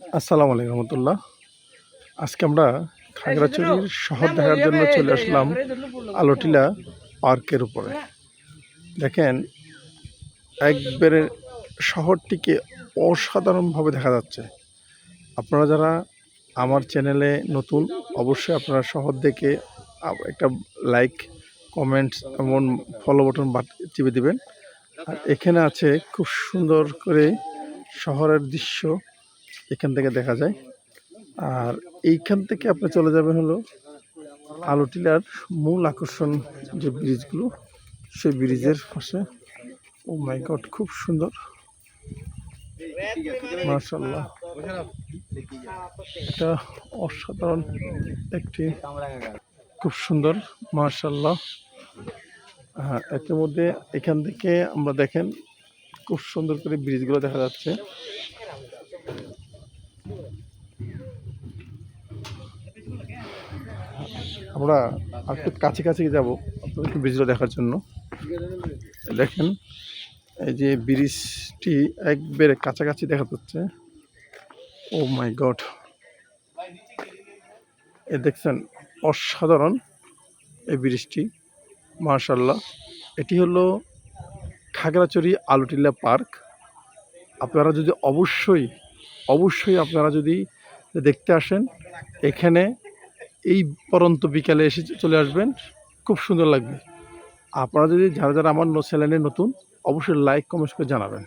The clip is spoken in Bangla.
আসসালামু আলাইকুম রহমতুল্লাহ। আজকে আমরা খাগড়াছড়ির শহর দেখার জন্য চলে আসলাম আলোটিলা পার্কের উপরে। দেখেন, একবারে শহরটিকে অসাধারণভাবে দেখা যাচ্ছে। আপনারা যারা আমার চ্যানেলে নতুন, অবশ্যই আপনারা শহর দেখে একটা লাইক, কমেন্টস এবং ফলো বাটন চিপে দিবেন। আর এখানে আছে খুব সুন্দর করে শহরের দৃশ্য এখান থেকে দেখা যায়। আর এইখান থেকে আপনি চলে যাবেন হলো আলোটিলার মূল আকর্ষণ যে ব্রিজগুলো, সেই ব্রিজের পাশে। ও মাই গড, খুব সুন্দর, মাশাআল্লাহ। এটা অসাধারণ একটি, খুব সুন্দর, মাশাআল্লাহ। হ্যাঁ, এর মধ্যে এখান থেকে আমরা দেখেন খুব সুন্দর করে ব্রিজগুলো দেখা যাচ্ছে। আমরা একটু কাছে কাছে যাবো আপনাদেরকে ব্রিজগুলো দেখার জন্য। দেখেন, এই যে ব্রিজটি একবারে কাছাকাছি দেখা যাচ্ছে। ও মাই গড, এ দেখছেন, অসাধারণ এই ব্রিজটি, মাশাআল্লাহ। এটি হলো খাগড়াছড়ি আলোটিলা পার্ক। আপনারা যদি অবশ্যই আপনারা যদি দেখতে আসেন, এখানে এই পরন্ত বিকালে এসে চলে আসবেন, খুব সুন্দর লাগবে। আপনারা যদি যারা যারা আমার চ্যানেলে নতুন, অবশ্যই লাইক কমেন্ট করে জানাবেন।